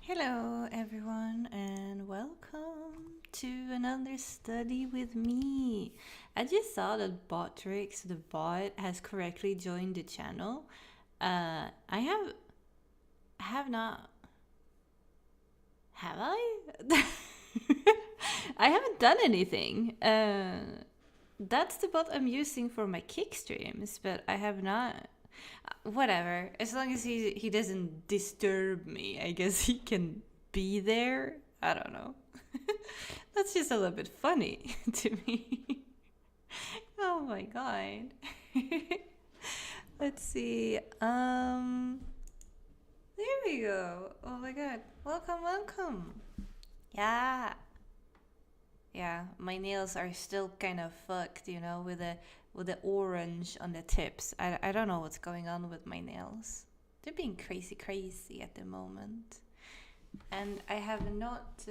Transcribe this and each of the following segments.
Hello, everyone, and welcome to another study with me. I just saw that Botrix, the bot, has correctly joined the channel. I have not, have I? I haven't done anything. That's the bot I'm using for my kick streams, but I have not. Whatever. As long as he doesn't disturb me, I guess he can be there. I don't know. That's just a little bit funny to me. Oh my god. Let's see. There we go. Oh my god. Welcome, welcome. Yeah. Yeah, my nails are still kind of fucked, with the orange on the tips. I don't know what's going on with my nails. They're being crazy at the moment. And I have not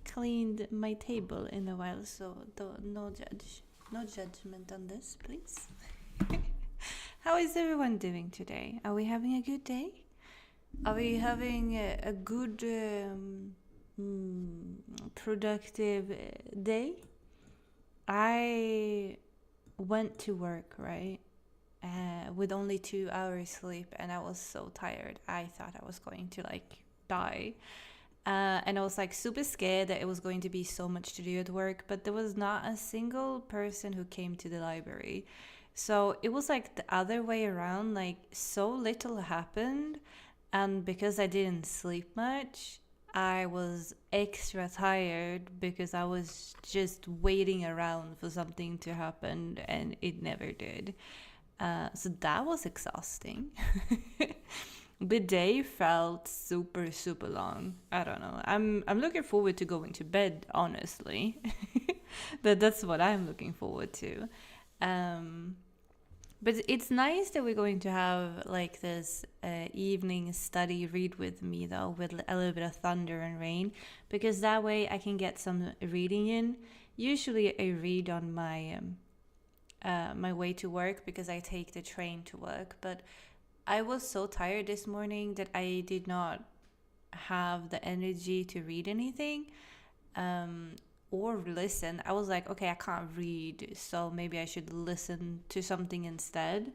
cleaned my table in a while, so no judgment on this, please. How is everyone doing today? Are we having a good day? Are we having a good productive day? I went to work, right? With only 2 hours sleep, and I was so tired. I thought I was going to die. And I was super scared that it was going to be so much to do at work, but there was not a single person who came to the library. So it was the other way around, so little happened. And because I didn't sleep much, I was extra tired because I was just waiting around for something to happen and it never did. So that was exhausting. The day felt super long. I don't know. I'm looking forward to going to bed, honestly. That's what I'm looking forward to. But it's nice that we're going to have this evening study read with me, though, with a little bit of thunder and rain, because that way I can get some reading in. Usually I read on my my way to work because I take the train to work, but I was so tired this morning that I did not have the energy to read anything. Or listen. I was like, okay, I can't read, so maybe I should listen to something instead.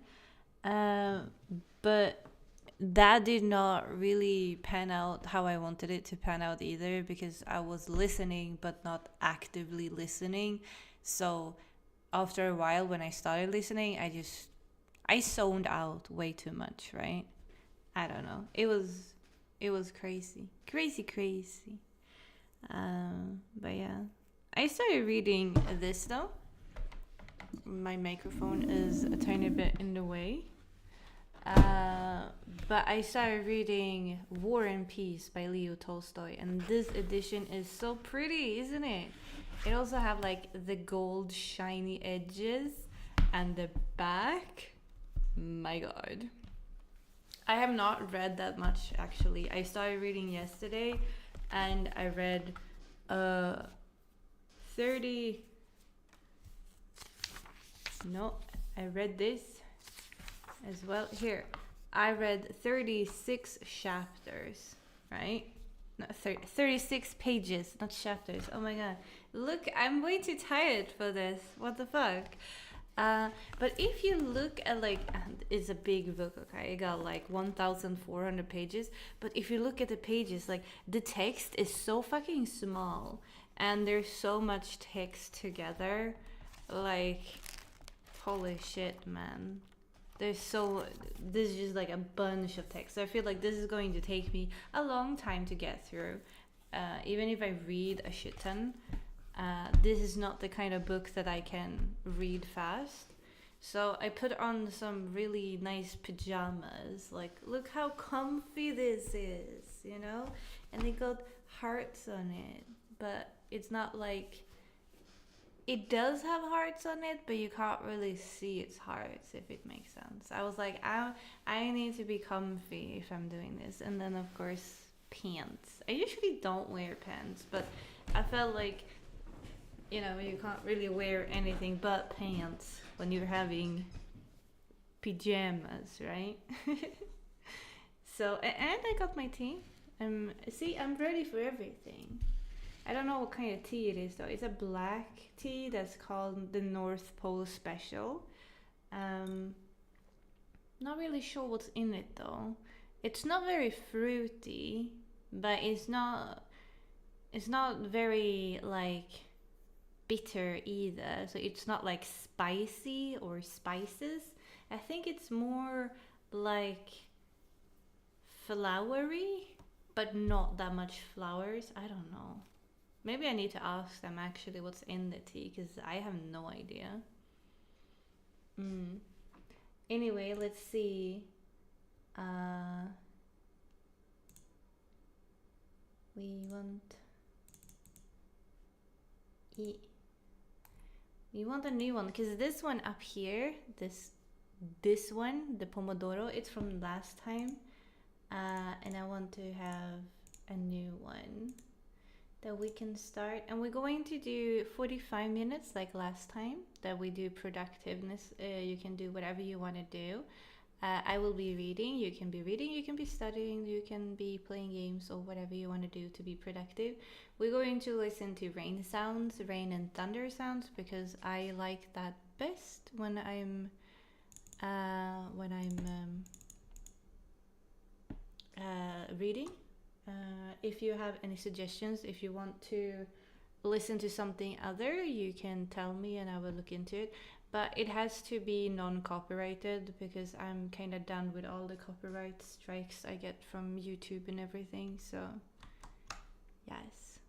But that did not really pan out how I wanted it to pan out either, because I was listening but not actively listening. So after a while, when I started listening, I zoned out way too much, right? I don't know. It was crazy. But yeah, I started reading this though. My microphone is a tiny bit in the way. But I started reading War and Peace by Leo Tolstoy, and this edition is so pretty, isn't it? It also have the gold shiny edges, and the back. My god. I have not read that much actually. I started reading yesterday, and I read 30. No, I read this as well. Here, I read 36 chapters, right? No, 36 pages, not chapters. Oh my god. Look, I'm way too tired for this. What the fuck? But if you look at it's a big book, okay? It got 1,400 pages. But if you look at the pages, the text is so fucking small, and there's so much text together. Holy shit, man. This is just a bunch of text. So I feel like this is going to take me a long time to get through. Even if I read a shit ton. This is not the kind of book that I can read fast. So I put on some really nice pajamas. Look how comfy this is, And it got hearts on it. But it's not it does have hearts on it, but you can't really see its hearts, if it makes sense. I was like, I need to be comfy if I'm doing this. And then, of course, pants. I usually don't wear pants, but I felt like you can't really wear anything but pants when you're having pajamas, right? So, and I got my tea. See, I'm ready for everything. I don't know what kind of tea it is though. It's a black tea that's called the North Pole Special. Not really sure what's in it though. It's not very fruity, but it's not very like bitter either. So it's not like spicy or spices. I think it's more like flowery, but not that much flowers. I don't know. Maybe I need to ask them actually what's in the tea, because I have no idea. Anyway, let's see. We want a new one, because this one up here, this one, the pomodoro, it's from last time, and I want to have a new one that we can start. And we're going to do 45 minutes like last time, that we do productiveness. You can do whatever you want to do. I will be reading, you can be studying, you can be playing games, or whatever you want to do to be productive. We're going to listen to rain sounds, rain and thunder sounds, because I like that best when I'm reading. If you have any suggestions, if you want to listen to something other, you can tell me and I will look into it. But it has to be non-copyrighted, because I'm kind of done with all the copyright strikes I get from YouTube and everything. So yes.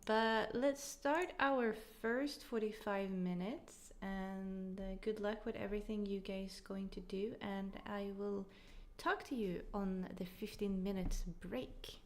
But let's start our first 45 minutes, and good luck with everything you guys going to do, and I will talk to you on the 15 minutes break.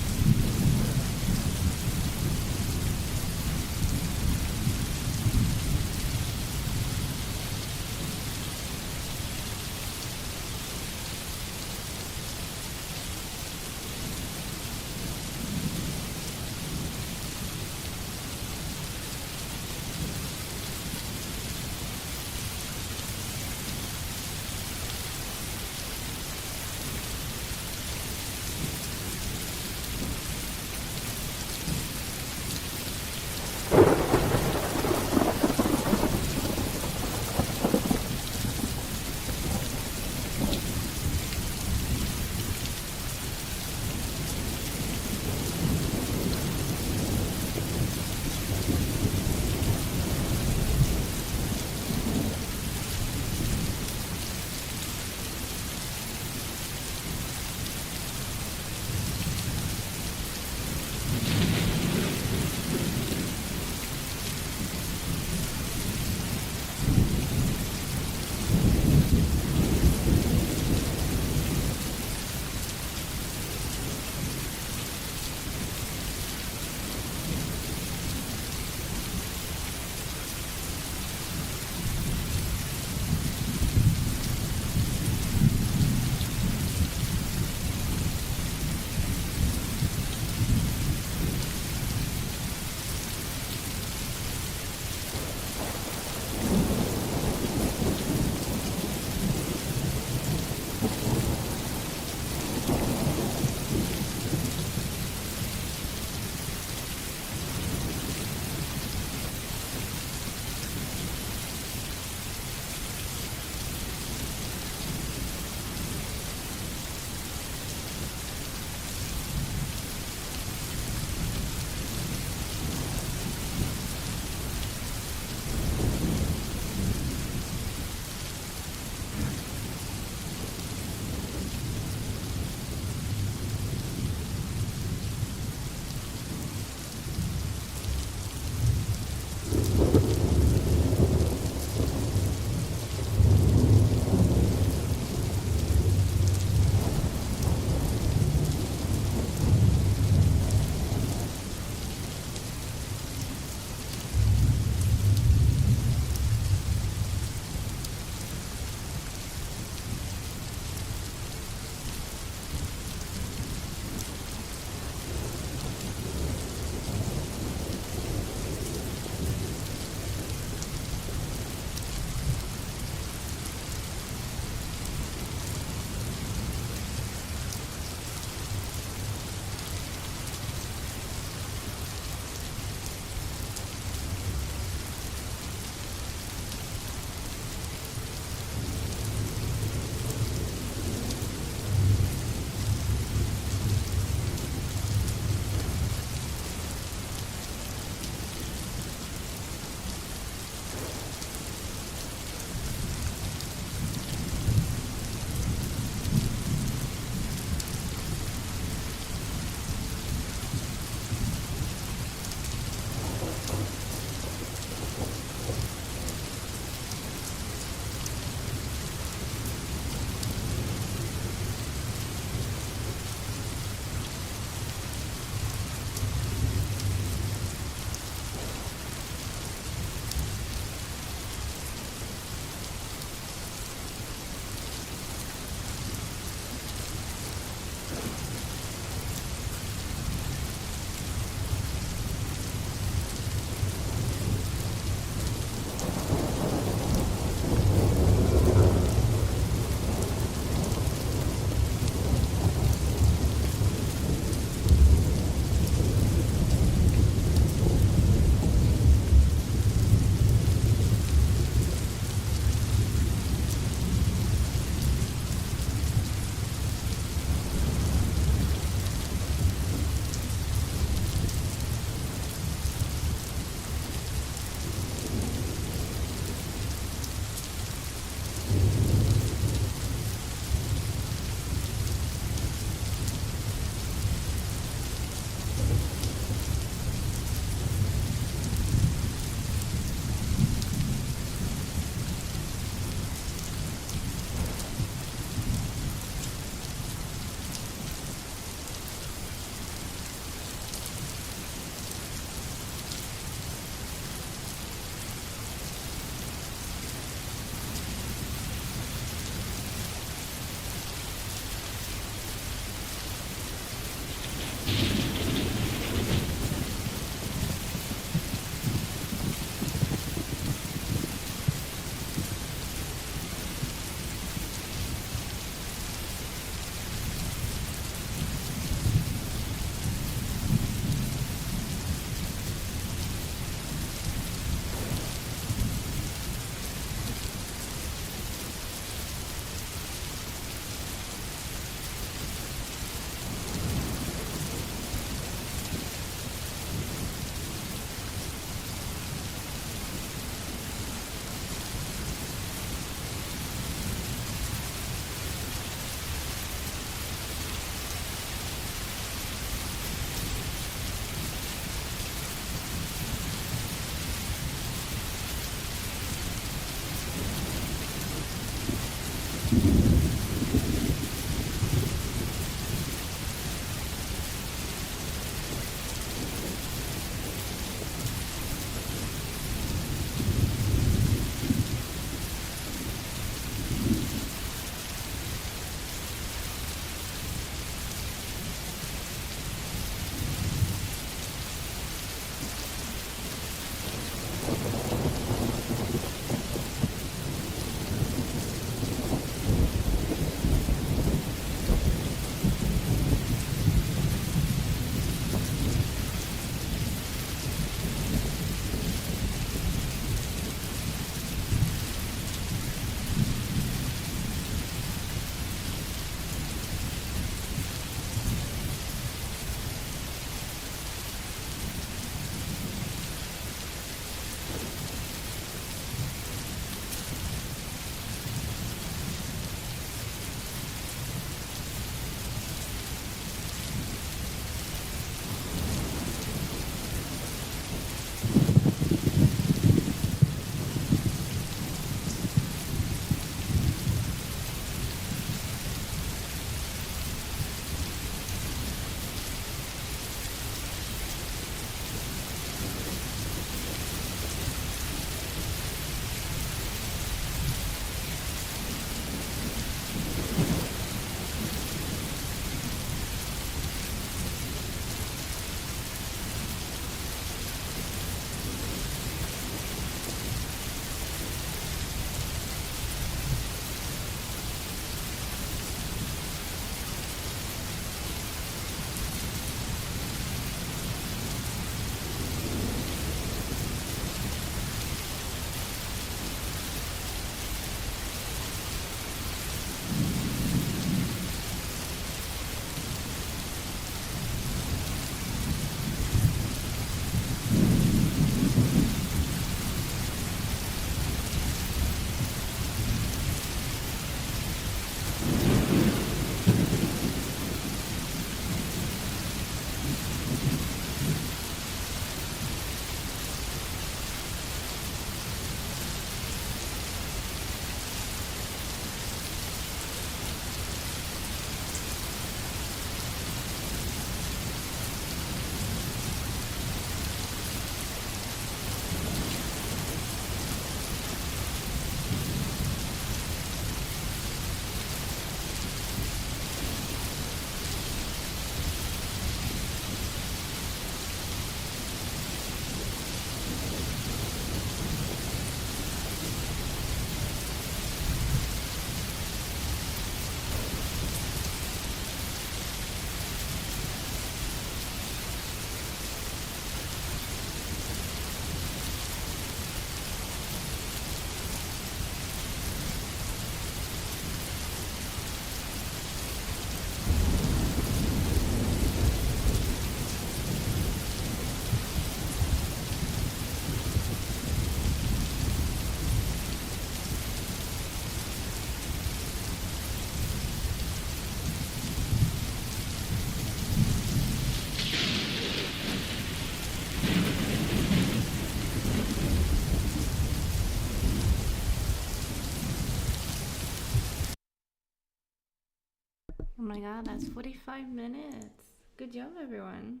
Oh my god, that's 45 minutes. Good job, everyone.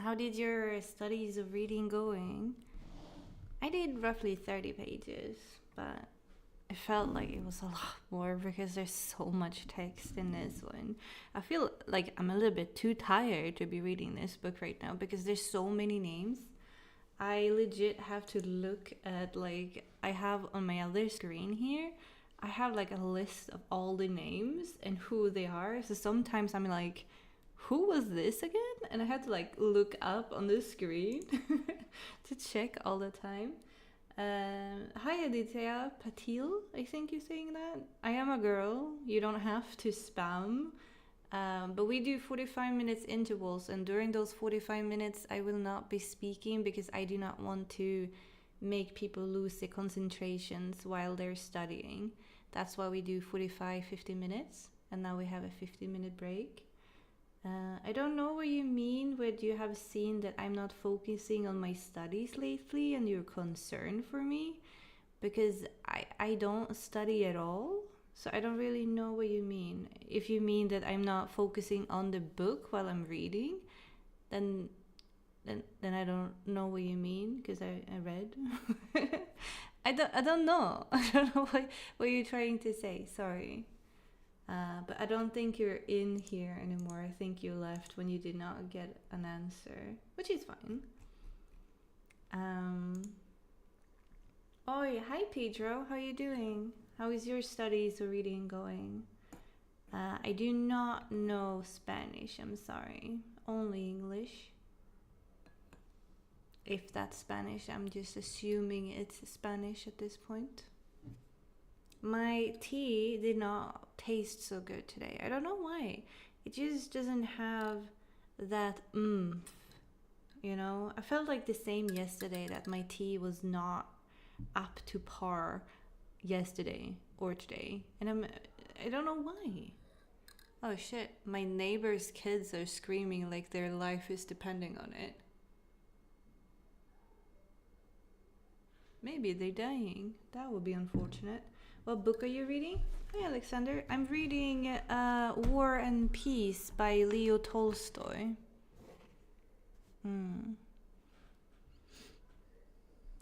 How did your studies of reading going? I did roughly 30 pages, but I felt like it was a lot more because there's so much text in this one. I feel like I'm a little bit too tired to be reading this book right now because there's so many names. I legit have to look at, like, I have on my other screen here, I have like a list of all the names and who they are. So sometimes I'm like, who was this again? And I had to like look up on the screen to check all the time. Hi Aditya Patil, I think you're saying that. I am a girl, you don't have to spam. But we do 45 minutes intervals, and during those 45 minutes I will not be speaking because I do not want to make people lose their concentrations while they're studying. That's why we do 50 minutes, and now we have a 50-minute break. I don't know what you mean with you have seen that I'm not focusing on my studies lately and you're concerned for me, because I don't study at all. So I don't really know what you mean. If you mean that I'm not focusing on the book while I'm reading, then I don't know what you mean, because I read. I don't know. I don't know what you're trying to say. Sorry. But I don't think you're in here anymore. I think you left when you did not get an answer, which is fine. Oh, hi Pedro. How are you doing? How is your studies or reading going? I do not know Spanish. I'm sorry. Only English. If that's Spanish, I'm just assuming it's Spanish at this point. My tea did not taste so good today. I don't know why. It just doesn't have that oomph, you know? I felt like the same yesterday, that my tea was not up to par yesterday or today. And I don't know why. Oh shit, my neighbor's kids are screaming like their life is depending on it. Maybe they're dying. That would be unfortunate. What book are you reading? Hi, Alexander. I'm reading War and Peace by Leo Tolstoy.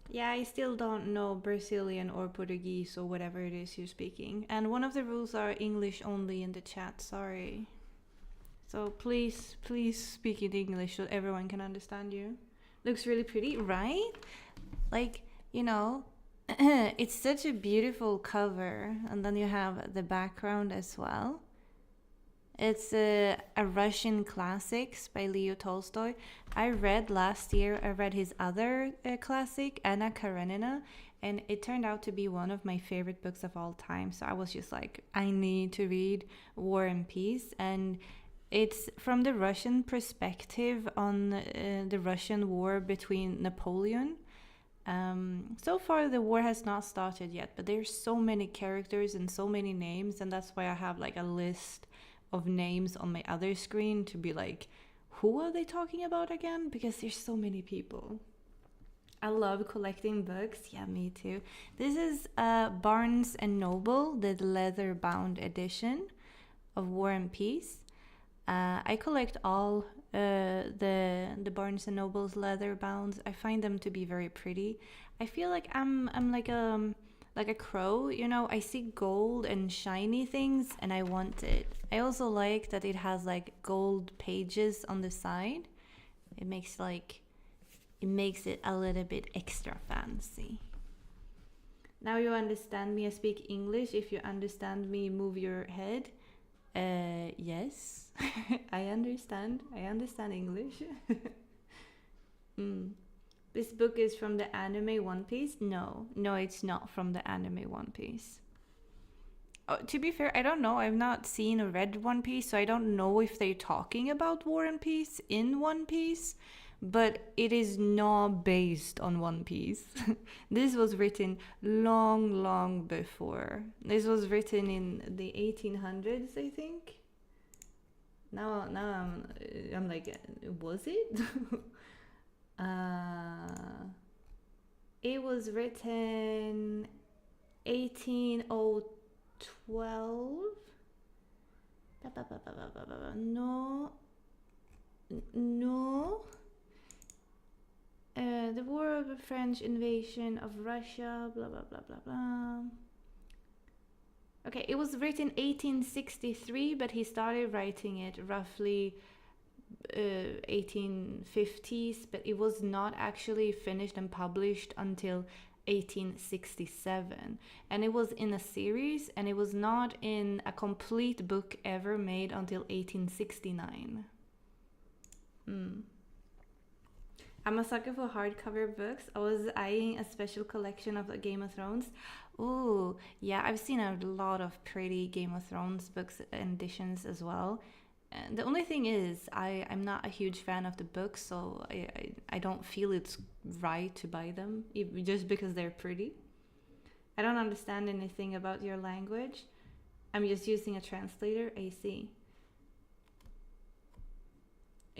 Yeah, I still don't know Brazilian or Portuguese or whatever it is you're speaking. And one of the rules are English only in the chat. Sorry. So please speak in English so everyone can understand you. Looks really pretty, right? Like, you know, it's such a beautiful cover, and then you have the background as well. It's a Russian classics by Leo Tolstoy. I read last year, I read his other classic, Anna Karenina, and it turned out to be one of my favorite books of all time. So I was just like, I need to read War and Peace. And it's from the Russian perspective on the Russian war between Napoleon. So far the war has not started yet, but there's so many characters and so many names, and that's why I have like a list of names on my other screen to be like, who are they talking about again? Because there's so many people. I love collecting books. Yeah, me too. This is Barnes and Noble, the leather bound edition of War and Peace. I collect all the Barnes and Noble's leather bounds. I find them to be very pretty. I feel like I'm like a crow, you know. I see gold and shiny things and I want it. I also like that it has like gold pages on the side. It makes it a little bit extra fancy. Now you understand me. I speak English. If you understand me, move your head. Yes, I understand. I understand English. This book is from the anime One Piece? No, it's not from the anime One Piece. Oh, to be fair, I don't know. I've not seen or read One Piece, so I don't know if they're talking about War and Peace in One Piece. But it is not based on One Piece. This was written long before. This was written in the 1800s, I think. Now I'm like, was it? It was written 18012. No. No. The war of the French invasion of Russia, blah blah blah blah blah. Okay, it was written 1863, but he started writing it roughly 1850s, but it was not actually finished and published until 1867. And it was in a series, and it was not in a complete book ever made until 1869. I'm a sucker for hardcover books. I was eyeing a special collection of Game of Thrones. Ooh, yeah, I've seen a lot of pretty Game of Thrones books and editions as well. And the only thing is, I'm not a huge fan of the books, so I don't feel it's right to buy them, just because they're pretty. I don't understand anything about your language. I'm just using a translator, I see.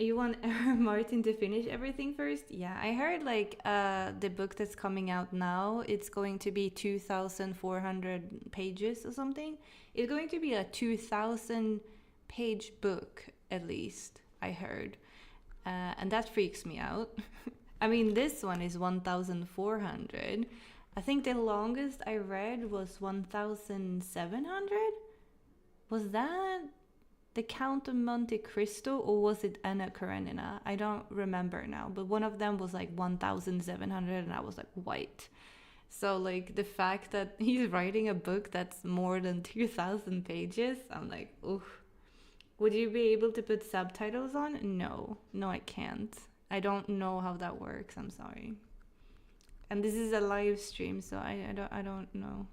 You want Martin to finish everything first? Yeah, I heard like the book that's coming out now, it's going to be 2,400 pages or something. It's going to be a 2,000 page book at least, I heard. And that freaks me out. I mean, this one is 1,400. I think the longest I read was 1,700. Was that the Count of Monte Cristo, or was it Anna Karenina? I don't remember now, but one of them was like 1,700, and I was like, white. So like the fact that he's writing a book that's more than 2,000 pages, I'm like, oof. Would you be able to put subtitles on? No, I can't. I don't know how that works. I'm sorry. And this is a live stream, so I don't know.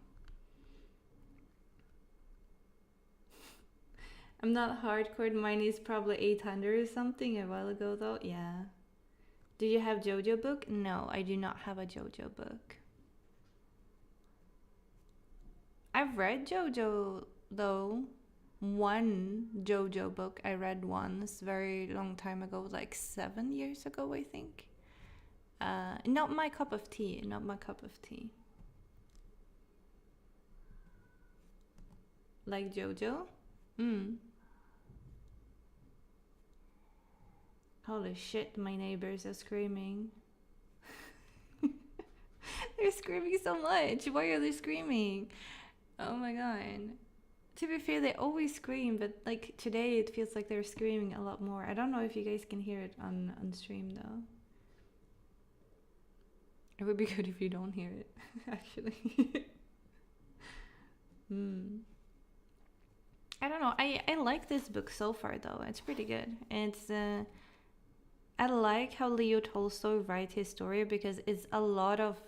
I'm not hardcore. Mine is probably 800 or something a while ago, though. Yeah. Do you have JoJo book? No, I do not have a JoJo book. I've read JoJo, though. One JoJo book I read once, very long time ago, like 7 years ago, I think. Not my cup of tea. Not my cup of tea. Like JoJo? Holy shit, my neighbors are screaming. They're screaming so much. Why are they screaming? Oh my god. To be fair, they always scream, but like today it feels like they're screaming a lot more. I don't know if you guys can hear it on stream though. It would be good if you don't hear it, actually. I don't know. I like this book so far though. It's pretty good. It's I like how Leo Tolstoy writes his story, because it's a lot of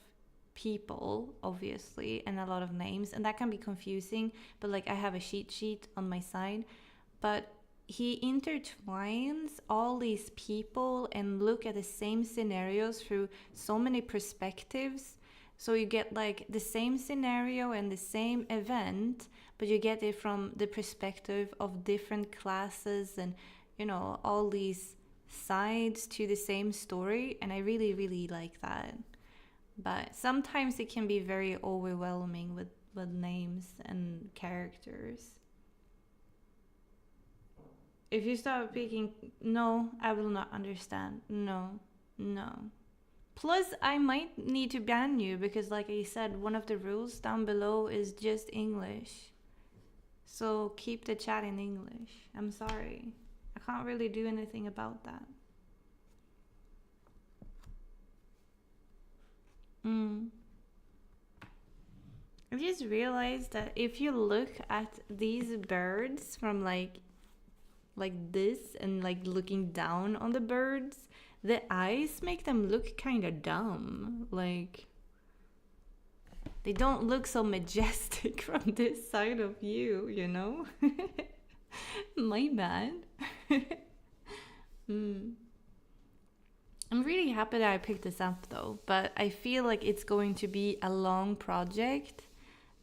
people, obviously, and a lot of names, and that can be confusing. But like I have a cheat sheet on my side, but he intertwines all these people and look at the same scenarios through so many perspectives. So you get like the same scenario and the same event, but you get it from the perspective of different classes and, you know, all these sides to the same story. And I really, really like that. But sometimes it can be very overwhelming with names and characters. If you start speaking, no, I will not understand. No. Plus, I might need to ban you because, like I said, one of the rules down below is just English. So keep the chat in English. I'm sorry. I can't really do anything about that. I just realized that if you look at these birds from like this and like looking down on the birds, the eyes make them look kind of dumb. Like they don't look so majestic from this side of you, you know? My bad. I'm really happy that I picked this up though, but I feel like it's going to be a long project.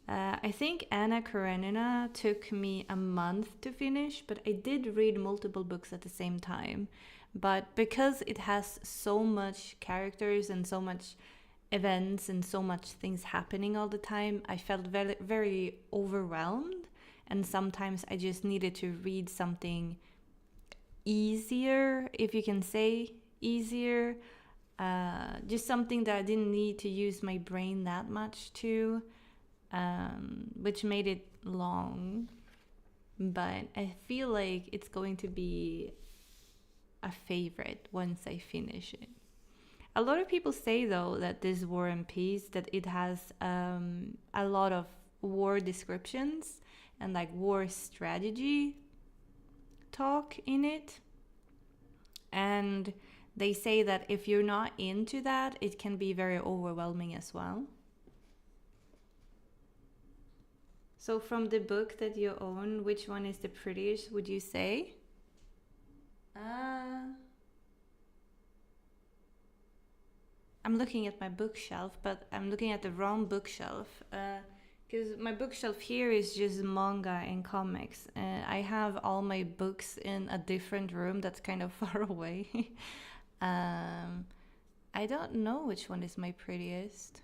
I think Anna Karenina took me a month to finish, but I did read multiple books at the same time. But because it has so much characters and so much events and so much things happening all the time, I felt very, very overwhelmed. and sometimes I just needed to read something easier, if you can say easier, just something that I didn't need to use my brain that much to, which made it long. But I feel like it's going to be a favorite once I finish it. A lot of people say though that this War and Peace, that it has a lot of war descriptions and like war strategy talk in it. And they say that if you're not into that, it can be very overwhelming as well. So from the book that you own, which one is the prettiest, would you say? I'm looking at my bookshelf, but I'm looking at the wrong bookshelf. Because my bookshelf here is just manga and comics. I have all my books in a different room that's kind of far away. I don't know which one is my prettiest.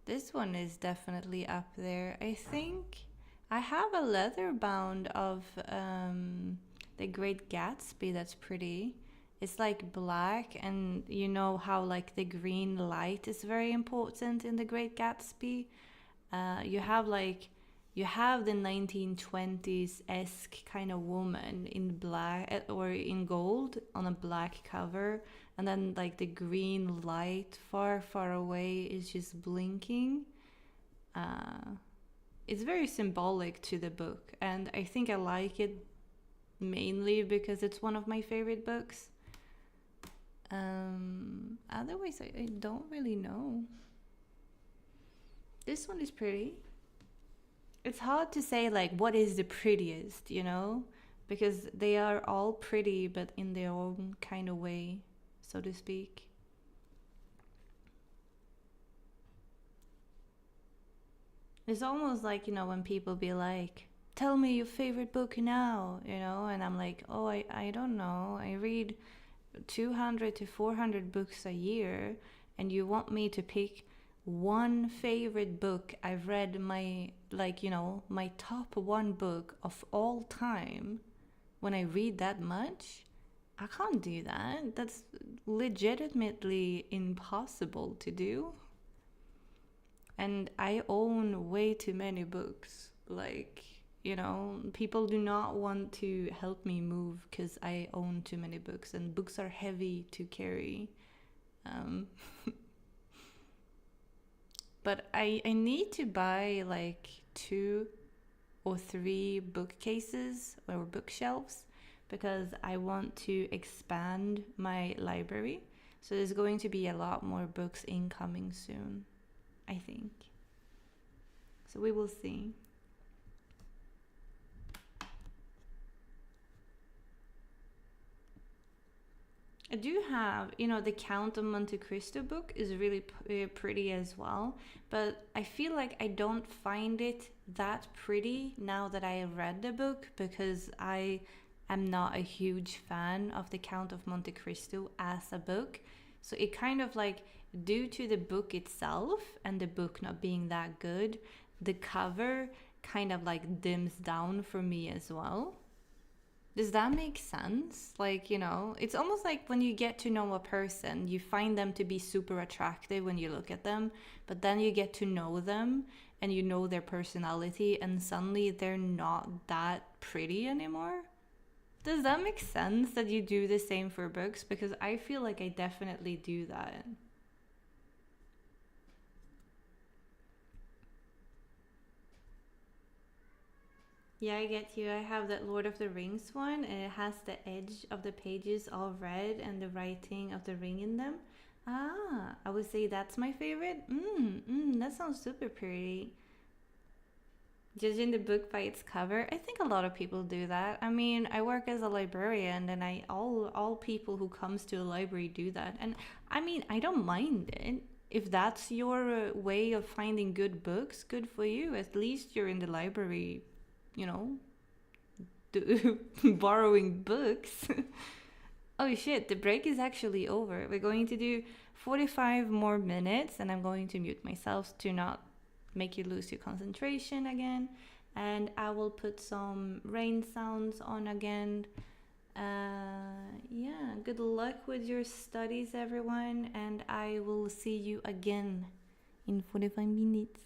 This one is definitely up there. I think I have a leather bound of The Great Gatsby that's pretty. It's like black, and you know how like the green light is very important in The Great Gatsby. You have the 1920s-esque kind of woman in black or in gold on a black cover, and then like the green light far, far away is just blinking. It's very symbolic to the book, and I think I like it mainly because it's one of my favorite books. Otherwise, I don't really know. This one is pretty. It's hard to say like what is the prettiest, you know, because they are all pretty, but in their own kind of way, so to speak. It's almost like, you know, when people be like, tell me your favorite book now, you know, and I'm like, oh, I don't know. I read 200 to 400 books a year, and you want me to pick one favorite book. I've read my, like, you know, my top one book of all time. When I read that much, I can't do that. That's legitimately impossible to do. And I own way too many books. Like, you know, people do not want to help me move because I own too many books, and books are heavy to carry. But I need to buy like 2 or 3 bookcases or bookshelves because I want to expand my library. So there's going to be a lot more books incoming soon, I think. So we will see. I do have, you know, the Count of Monte Cristo book is really pretty as well, but I feel like I don't find it that pretty now that I read the book, because I am not a huge fan of the Count of Monte Cristo as a book. So it kind of like, due to the book itself and the book not being that good, the cover kind of like dims down for me as well. Does that make sense? Like, you know, it's almost like when you get to know a person, you find them to be super attractive when you look at them, but then you get to know them and you know their personality, and suddenly they're not that pretty anymore. Does that make sense that you do the same for books? Because I feel like I definitely do that. Yeah, I get you. I have that Lord of the Rings one, and it has the edge of the pages all red and the writing of the ring in them. Ah, I would say that's my favorite. That sounds super pretty. Judging the book by its cover, I think a lot of people do that. I mean, I work as a librarian, and all people who comes to a library do that. And I mean, I don't mind it. If that's your way of finding good books, good for you. At least you're in the library, you know, borrowing books. Oh shit, the break is actually over. We're going to do 45 more minutes, and I'm going to mute myself to not make you lose your concentration again. And I will put some rain sounds on again. Yeah, good luck with your studies, everyone, and I will see you again in 45 minutes.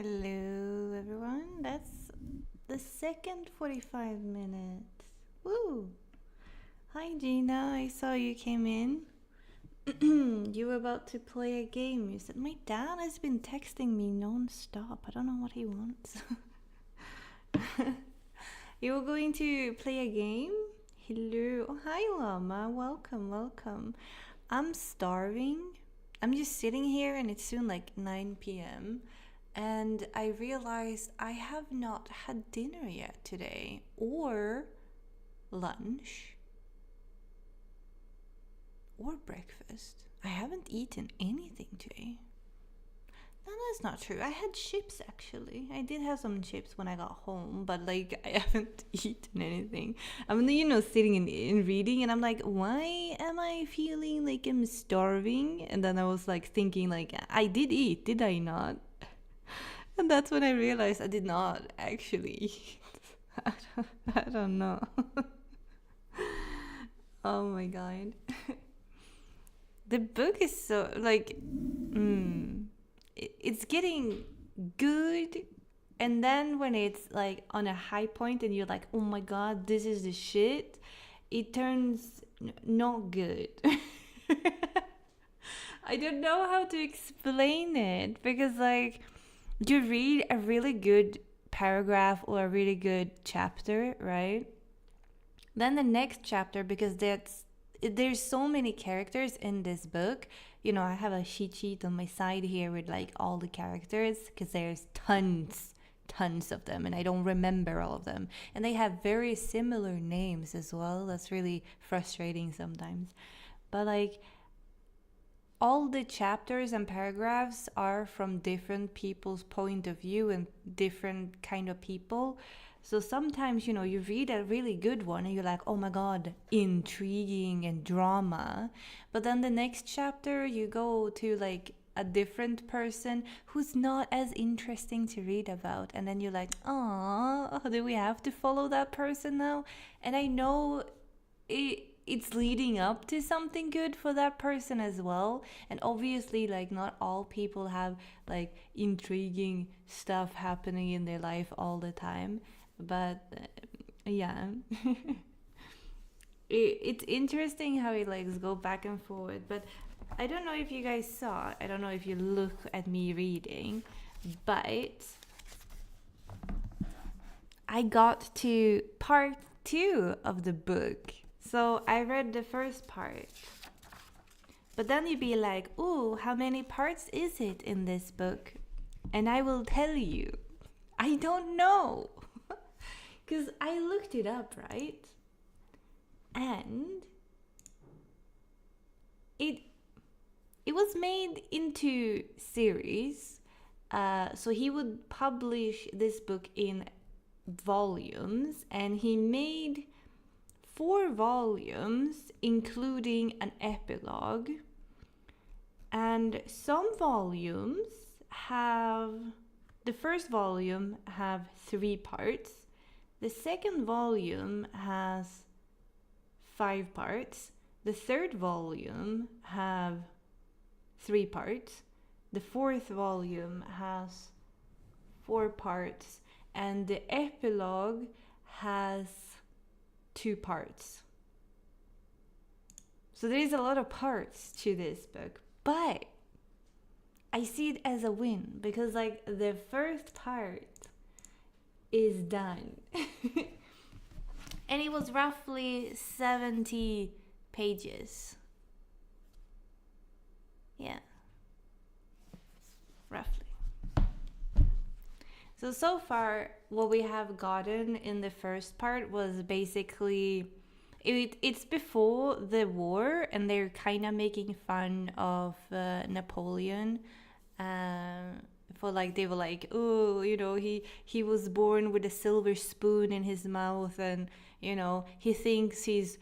Hello, everyone. That's the second 45 minutes. Woo! Hi, Gina. I saw you came in. You were about to play a game. You said, my dad has been texting me non-stop. I don't know what he wants. You were going to play a game? Hello. Oh, hi, Llama. Welcome, welcome. I'm starving. I'm just sitting here and it's soon like 9 p.m. And I realized I have not had dinner yet today, or lunch, or breakfast. I haven't eaten anything today. No, that's not true. I had chips actually. I did have some chips when I got home, but like I haven't eaten anything. I'm, sitting and reading, and I'm like, why am I feeling like I'm starving? And then I was like thinking, like, I did eat, did I not? And that's when I realized I did not actually eat. I don't know. Oh my god. The book is so like it's getting good, and then when it's like on a high point and you're like, oh my god, this is the shit, it turns not good. I don't know how to explain it, because like you read a really good paragraph or a really good chapter, right? Then the next chapter, because there's so many characters in this book. I have a cheat sheet on my side here with like all the characters, because there's tons of them, and I don't remember all of them. And they have very similar names as well. That's really frustrating sometimes. But like all the chapters and paragraphs are from different people's point of view and different kind of people. So sometimes, you read a really good one and you're like, oh my god, intriguing and drama. But then the next chapter, you go to like a different person who's not as interesting to read about. And then you're like, oh, do we have to follow that person now? And I know it's leading up to something good for that person as well. And obviously, like, not all people have like intriguing stuff happening in their life all the time. But yeah. It's interesting how it like go back and forward. But I don't know if you guys saw, I don't know if you look at me reading, but I got to part 2 of the book. So I read the first part. But then you'd be like, ooh, how many parts is it in this book? And I will tell you, I don't know. Because I looked it up, right? And it was made into series. So he would publish this book in volumes, and he made 4 volumes, including an epilogue. And some volumes have, the first volume have 3 parts. The second volume has 5 parts. The third volume have 3 parts. The fourth volume has 4 parts. And the epilogue has 2 parts. So there is a lot of parts to this book. But I see it as a win, because like the first part is done. And it was roughly 70 pages. Yeah. Roughly. So far, what we have gotten in the first part was basically, it's before the war, and they're kind of making fun of Napoleon. For like, they were like, oh, he was born with a silver spoon in his mouth, and he thinks he's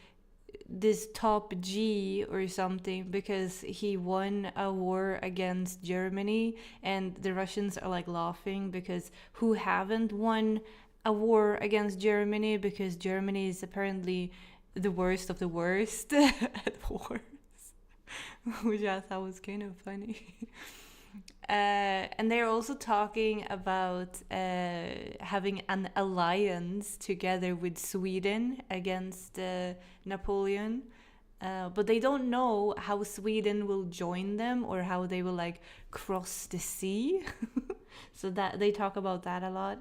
this top G or something because he won a war against Germany. And the Russians are like laughing, because who haven't won a war against Germany, because Germany is apparently the worst of the worst at wars. Which I thought was kind of funny. And they're also talking about having an alliance together with Sweden against Napoleon. But they don't know how Sweden will join them or how they will like cross the sea. So that they talk about that a lot.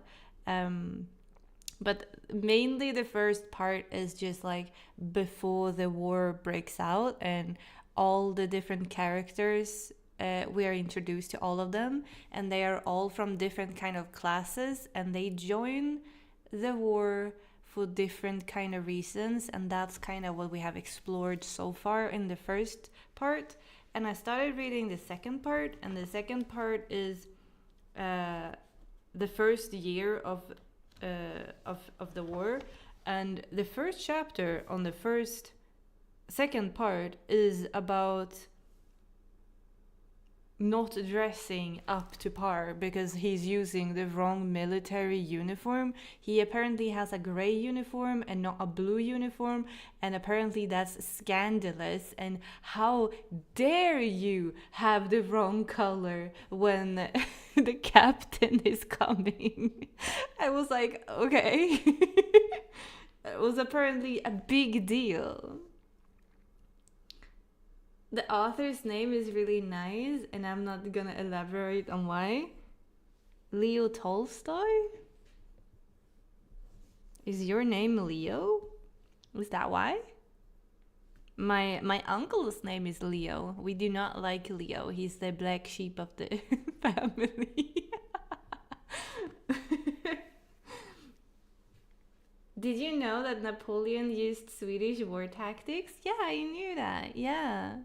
But mainly the first part is just like before the war breaks out and all the different characters, we are introduced to all of them, and they are all from different kind of classes, and they join the war for different kind of reasons, and that's kind of what we have explored so far in the first part. And I started reading the second part, and the second part is the first year of the war, and the first chapter on the second part is about not dressing up to par because he's using the wrong military uniform. He apparently has a gray uniform and not a blue uniform, and apparently that's scandalous. And how dare you have the wrong color when the captain is coming? I was like, okay. It was apparently a big deal. The author's name is really nice, and I'm not gonna elaborate on why. Leo Tolstoy? Is your name Leo? Is that why? My uncle's name is Leo. We do not like Leo. He's the black sheep of the family. Did you know that Napoleon used Swedish war tactics? Yeah, I knew that. Yeah,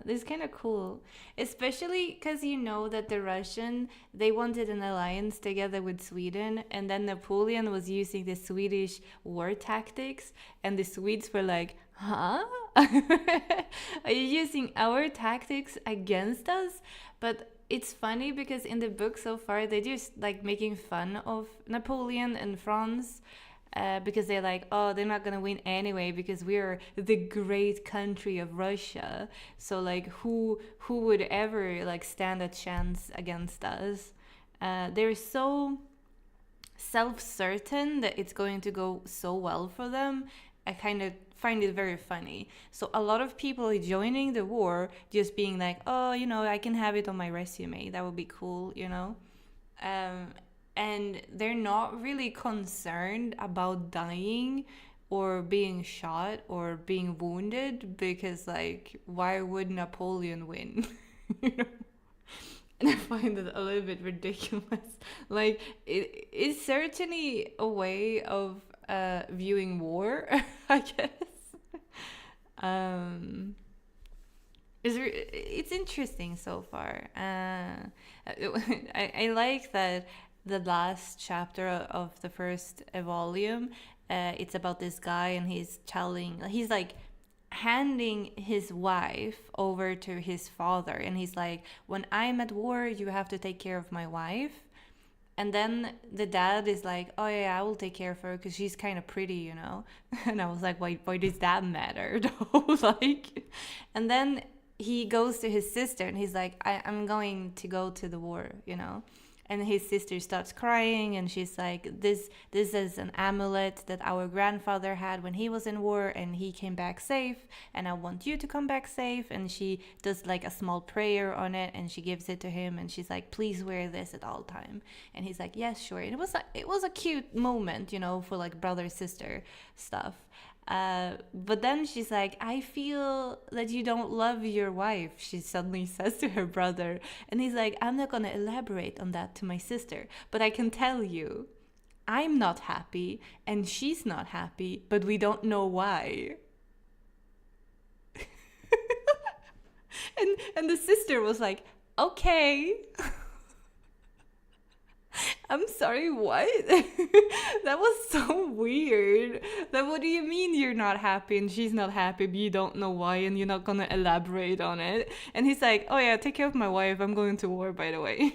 this is kind of cool. Especially because you know that the Russian, they wanted an alliance together with Sweden, and then Napoleon was using the Swedish war tactics, and the Swedes were like, huh? Are you using our tactics against us? But it's funny because in the book so far, they're just like making fun of Napoleon and France. Because they're like, oh, they're not gonna win anyway because we're the great country of Russia. So like, who would ever like stand a chance against us? They're so self-certain that it's going to go so well for them. I kind of find it very funny. So a lot of people joining the war just being like, oh, you know, I can have it on my resume. That would be cool, you know. And they're not really concerned about dying or being shot or being wounded because, like, why would Napoleon win? You know? And I find it a little bit ridiculous. Like, it's certainly a way of viewing war, I guess. It's interesting so far. I like that the last chapter of the first volume, it's about this guy, and he's like handing his wife over to his father, and he's like, when I'm at war, you have to take care of my wife. And then the dad is like, oh yeah, I will take care of her because she's kind of pretty, you know. And I was like, why does that matter though? Like, and then he goes to his sister and he's like, I'm going to go to the war, you know. And his sister starts crying, and she's like, this is an amulet that our grandfather had when he was in war, and he came back safe, and I want you to come back safe. And she does like a small prayer on it, and she gives it to him, and she's like, please wear this at all time. And he's like, yes, sure. And it was a cute moment, you know, for like brother-sister stuff. But then she's like, I feel that you don't love your wife, she suddenly says to her brother. And he's like, I'm not going to elaborate on that to my sister, but I can tell you, I'm not happy and she's not happy, but we don't know why. and the sister was like, okay. I'm sorry, what? That was so weird. That, what do you mean you're not happy and she's not happy, but you don't know why and you're not gonna elaborate on it? And he's like, oh yeah, take care of my wife. I'm going to war, by the way.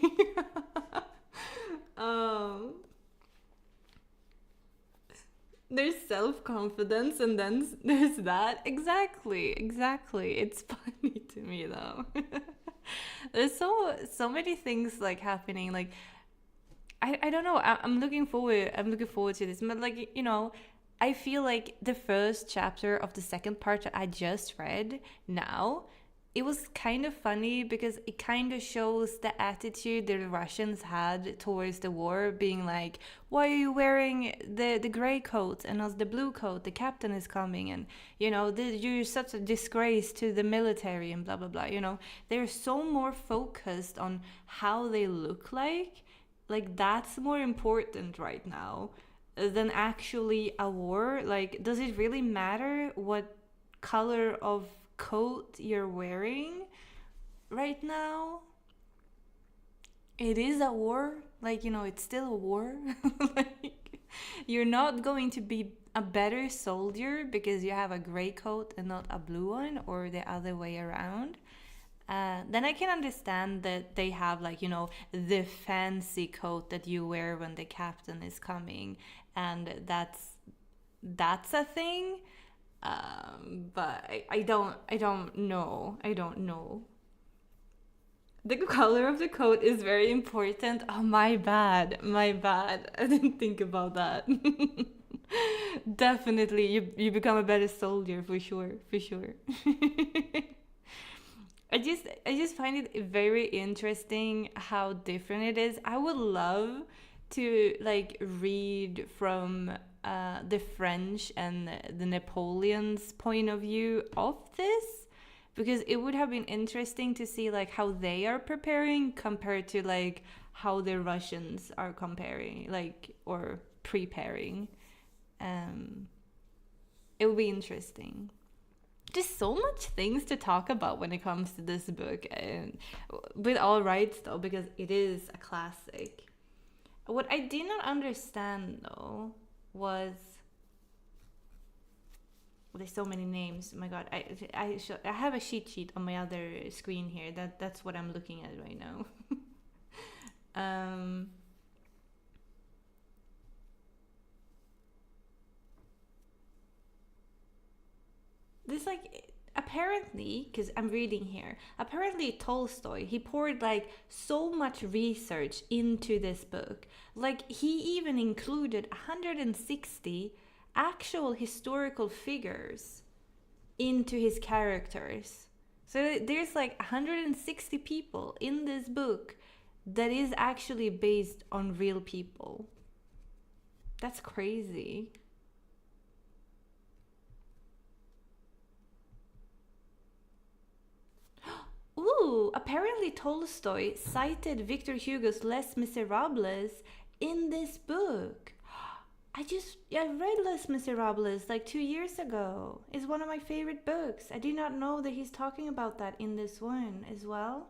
There's self-confidence and then there's that. Exactly. It's funny to me though. There's so many things like happening. Like I don't know. I'm looking forward. I'm looking forward to this. But like I feel like the first chapter of the second part that I just read now, it was kind of funny because it kind of shows the attitude the Russians had towards the war, being like, "Why are you wearing the gray coat and not the blue coat? The captain is coming, and you're such a disgrace to the military and blah blah blah." They're so more focused on how they look like that's more important right now than actually a war. Like, does it really matter what color of coat you're wearing right now? It is a war. Like, it's still a war. Like, you're not going to be a better soldier because you have a gray coat and not a blue one, or the other way around. Then I can understand that they have the fancy coat that you wear when the captain is coming, and that's a thing. But I don't know. I don't know. The color of the coat is very important. Oh, my bad. My bad. I didn't think about that. Definitely, you become a better soldier for sure. For sure. I just find it very interesting how different it is. I would love to read from the French and the Napoleon's point of view of this, because it would have been interesting to see how they are preparing compared to how the Russians are comparing or preparing. It would be interesting. There's so much things to talk about when it comes to this book, and with all rights though, because it is a classic. What I did not understand though was, there's so many names. Oh my god, I have a cheat sheet on my other screen here. That's what I'm looking at right now. This apparently, because I'm reading here, apparently Tolstoy, he poured so much research into this book. He even included 160 actual historical figures into his characters. So there's 160 people in this book that is actually based on real people. That's crazy. Ooh, apparently Tolstoy cited Victor Hugo's Les Miserables in this book. I read Les Miserables 2 years ago. It's one of my favorite books. I did not know that he's talking about that in this one as well.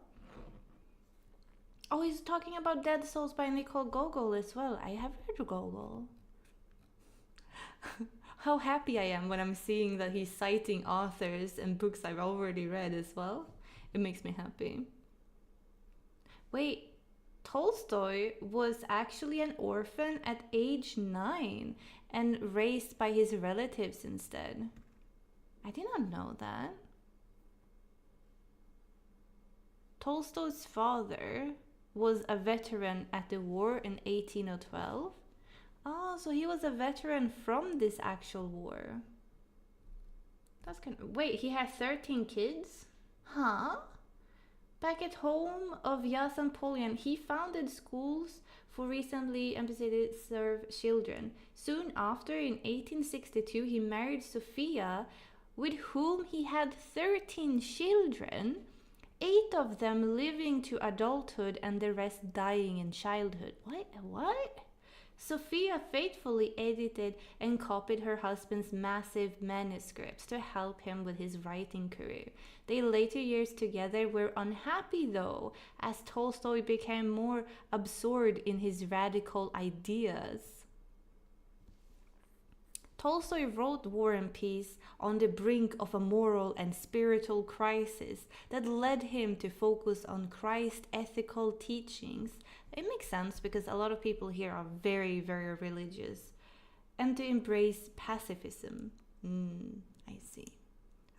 Oh, he's talking about Dead Souls by Nicole Gogol as well. I have read Gogol. How happy I am when I'm seeing that he's citing authors and books I've already read as well. It makes me happy. Wait, Tolstoy was actually an orphan at age 9 and raised by his relatives instead. I did not know that. Tolstoy's father was a veteran at the war in 1812. Oh, so he was a veteran from this actual war. That's kind of... Wait, he had 13 kids? Huh? Back at home of Yasan Polian, he founded schools for recently amputated served children. Soon after, in 1862, he married Sophia, with whom he had 13 children, 8 of them living to adulthood and the rest dying in childhood. What? Sophia faithfully edited and copied her husband's massive manuscripts to help him with his writing career. Their later years together were unhappy though, as Tolstoy became more absorbed in his radical ideas. Tolstoy wrote War and Peace on the brink of a moral and spiritual crisis that led him to focus on Christ's ethical teachings. It makes sense because a lot of people here are very, very religious. And to embrace pacifism. I see.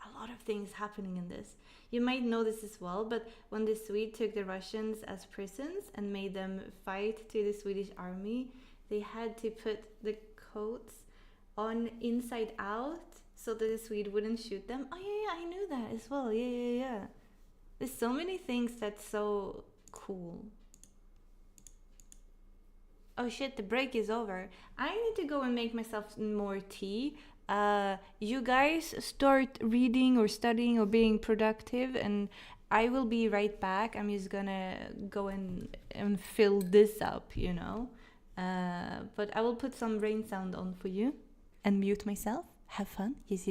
a lot of things happening in this. You might know this as well, but when the Swedes took the Russians as prisons and made them fight to the Swedish army, they had to put the coats on inside out so that the Swede wouldn't shoot them. Oh yeah, I knew that as well. Yeah. There's so many things that's so cool. Oh shit, the break is over. I need to go and make myself more tea. You guys start reading or studying or being productive, and I will be right back. I'm just gonna go and fill this up, you know. But I will put some rain sound on for you and mute myself. Have fun. Yes.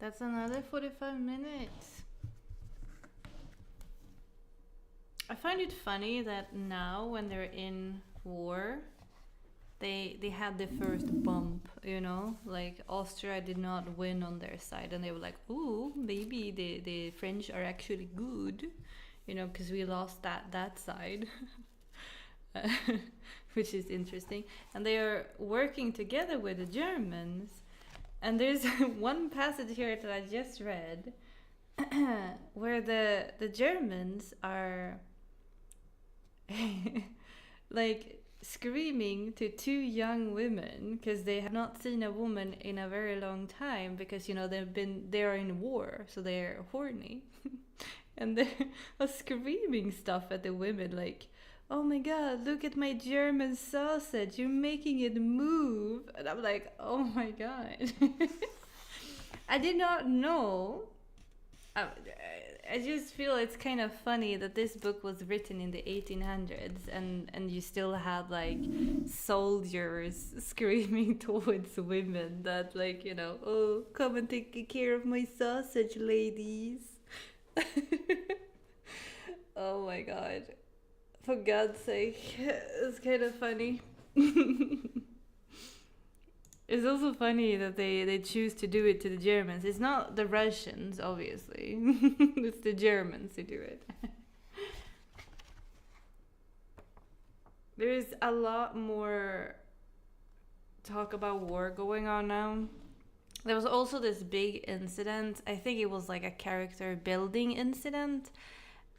That's another 45 minutes. I find it funny that now when they're in war, they had the first bump, you know? Like Austria did not win on their side, and they were like, ooh, maybe the French are actually good, you know, because we lost that side. Which is interesting. And they are working together with the Germans. And there's one passage here that I just read where the Germans are like screaming to two young women because they have not seen a woman in a very long time, because you know they're in war, so they're horny. And they're screaming stuff at the women like, oh my god, look at my German sausage, you're making it move. And I'm like, oh my god. I did not know. I just feel it's kind of funny that this book was written in the 1800s, and you still had like soldiers screaming towards women that, like, you know, oh, come and take care of my sausage, ladies. Oh my god. For God's sake, it's kind of funny. It's also funny that they choose to do it to the Germans. It's not the Russians, obviously. It's the Germans who do it. There's a lot more talk about war going on now. There was also this big incident. I think it was like a character building incident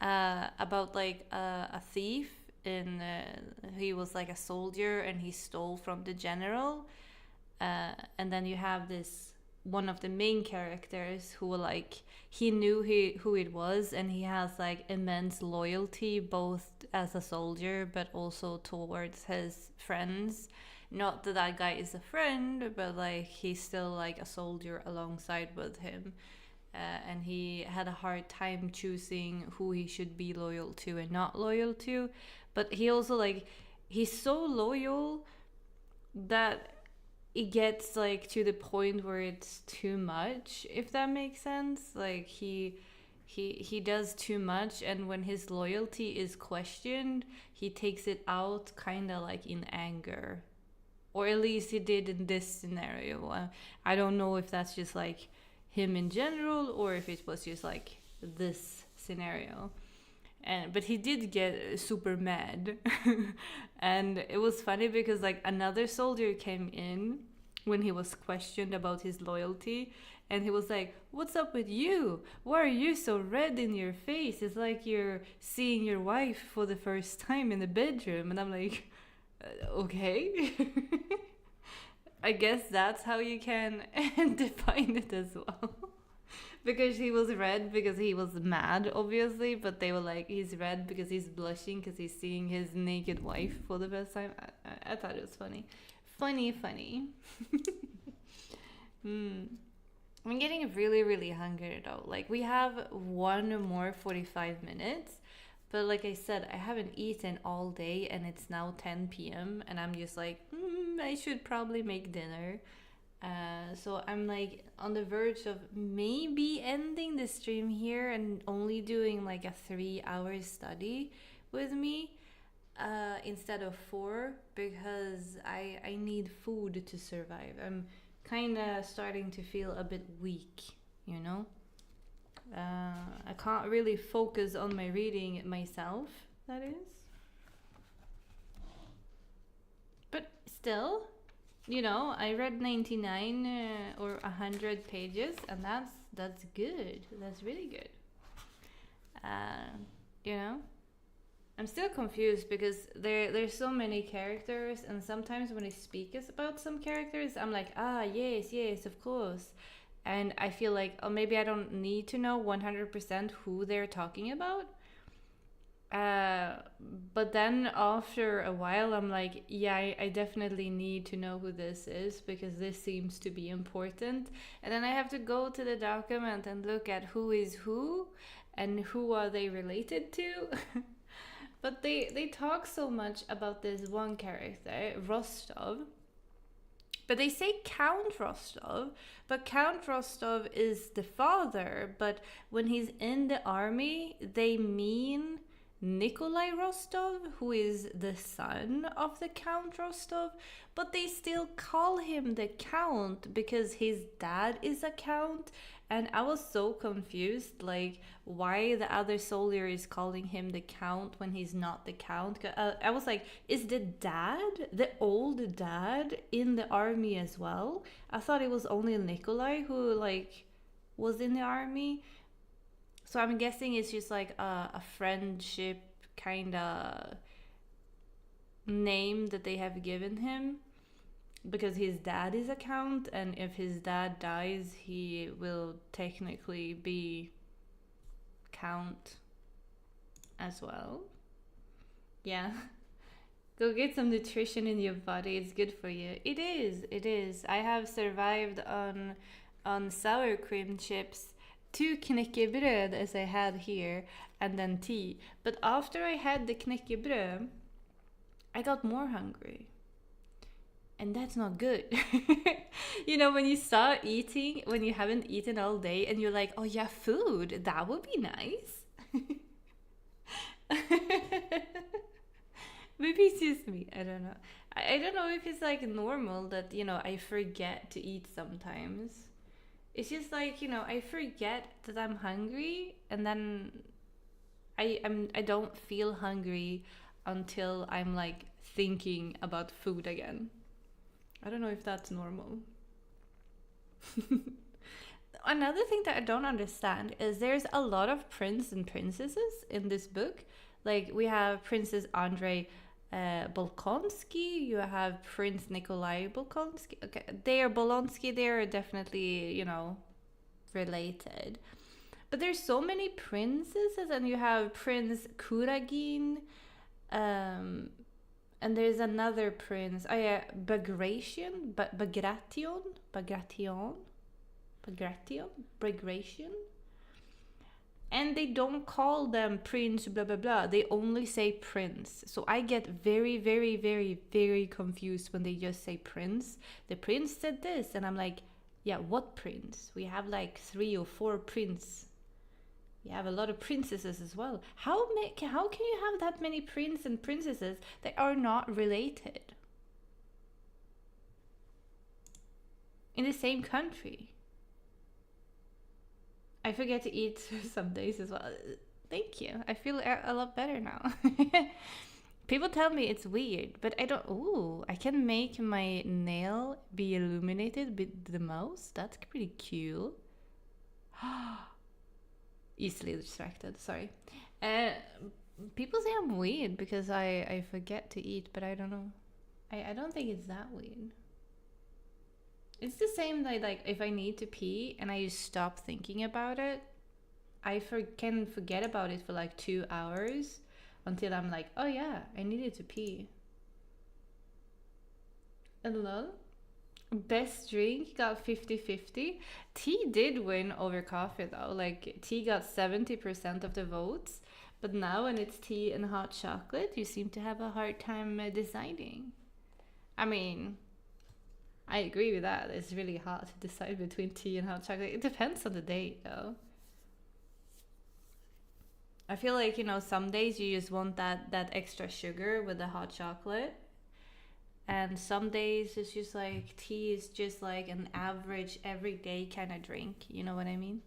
about like a thief in. He was like a soldier and he stole from the general. And then you have this one of the main characters who, like, he knew who it was, and he has like immense loyalty both as a soldier but also towards his friends. Not that that guy is a friend, but like he's still like a soldier alongside with him. And he had a hard time choosing who he should be loyal to and not loyal to. But he also, like, he's so loyal that it gets like to the point where it's too much, if that makes sense. Like he does too much, and when his loyalty is questioned, he takes it out kind of like in anger, or at least he did in this scenario. I don't know if that's just like him in general or if it was just like this scenario. But he did get super mad. And it was funny because like another soldier came in when he was questioned about his loyalty, and he was like, what's up with you? Why are you so red in your face? It's like you're seeing your wife for the first time in the bedroom. And I'm like, okay. I guess that's how you can define it as well. Because he was red because he was mad, obviously, but they were like, he's red because he's blushing because he's seeing his naked wife for the first time. I thought it was funny. Funny. I'm getting really, really hungry though. Like, we have one more 45 minutes, but like I said, I haven't eaten all day and it's now 10 p.m. and I'm just like, I should probably make dinner. So I'm like on the verge of maybe ending the stream here and only doing like a 3-hour study with me instead of 4, because I need food to survive. I'm kind of starting to feel a bit weak, you know? I can't really focus on my reading myself, that is. But still, you know, I read 99 or 100 pages, and that's good. That's really good. You know, I'm still confused because there's so many characters, and sometimes when I speak about some characters, I'm like, yes, of course. And I feel like, oh, maybe I don't need to know 100% who they're talking about. But then after a while, I'm like, yeah, I definitely need to know who this is because this seems to be important. And then I have to go to the document and look at who is who and who are they related to. But they talk so much about this one character, Rostov, But they say Count Rostov, but Count Rostov is the father. But when he's in the army, they mean Nikolai Rostov, who is the son of the Count Rostov, but they still call him the Count because his dad is a Count. And I was so confused, like, why the other soldier is calling him the Count when he's not the Count. I was like, is the dad, the old dad, in the army as well? I thought it was only Nikolai who, like, was in the army. So I'm guessing it's just like a friendship kind of name that they have given him because his dad is a count, and if his dad dies, he will technically be count as well. Yeah. Go get some nutrition in your body. It's good for you. It is. I have survived on sour cream chips, 2 knäckebröd as I had here, and then tea. But after I had the knäckebröd, I got more hungry. And that's not good. You know, when you start eating, when you haven't eaten all day, and you're like, oh yeah, food, that would be nice. Maybe it's just me. I don't know. I don't know if it's like normal that, you know, I forget to eat sometimes. It's just like, you know, I forget that I'm hungry, and then I don't feel hungry until I'm like thinking about food again. I don't know if that's normal. Another thing that I don't understand is there's a lot of prince and princesses in this book. Like, we have Princess Andrei Bolkonsky, you have Prince Nikolai Bolkonsky. Okay, they are Bolonsky, they are definitely, you know, related. But there's so many princesses, and you have Prince Kuragin, and there's another prince. Oh yeah, Bagration, Bagration. And they don't call them prince blah blah blah. They only say prince. So I get very, very, very, very confused when they just say prince. The prince said this, and I'm like, yeah, what prince? We have like 3 or 4 prince. We have a lot of princesses as well. How can you have that many prince and princesses that are not related in the same country? I forget to eat some days as well. Thank you. I feel a lot better now. People tell me it's weird, but I don't. Ooh, I can make my nail be illuminated with the mouse. That's pretty cute. Easily distracted, sorry. People say I'm weird because I forget to eat, but I don't know. I don't think it's that weird. It's the same like if I need to pee and I just stop thinking about it, I can forget about it for like 2 hours until I'm like, oh yeah, I needed to pee. Hello? Best drink got 50-50. Tea did win over coffee though. Like, tea got 70% of the votes, but now when it's tea and hot chocolate, you seem to have a hard time deciding. I mean, I agree with that. It's really hard to decide between tea and hot chocolate. It depends on the day though. I feel like, you know, some days you just want that extra sugar with the hot chocolate. And some days it's just like tea is just like an average everyday kind of drink. You know what I mean?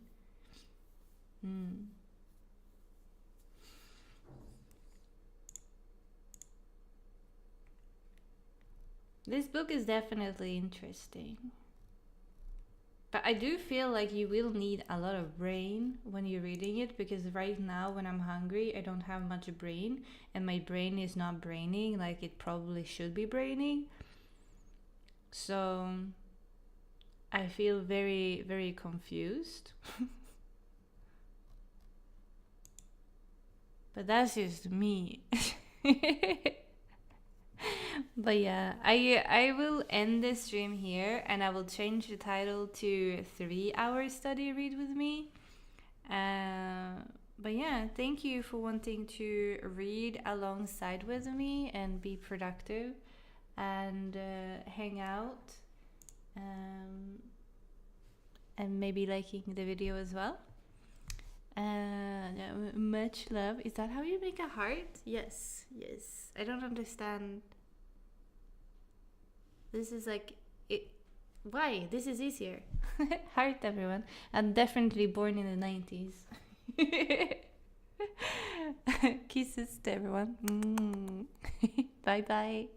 This book is definitely interesting. But I do feel like you will need a lot of brain when you're reading it, because right now when I'm hungry, I don't have much brain, and my brain is not braining like it probably should be braining. So I feel very, very confused. But that's just me. But yeah, I will end this stream here, and I will change the title to 3-hour study read with me. But yeah, thank you for wanting to read alongside with me and be productive and hang out and maybe liking the video as well. Much love. Is that how you make a heart? Yes, yes. I don't understand. This is like it. Why? This is easier. Heart, everyone. I'm definitely born in the 90s. Kisses to everyone. Bye bye.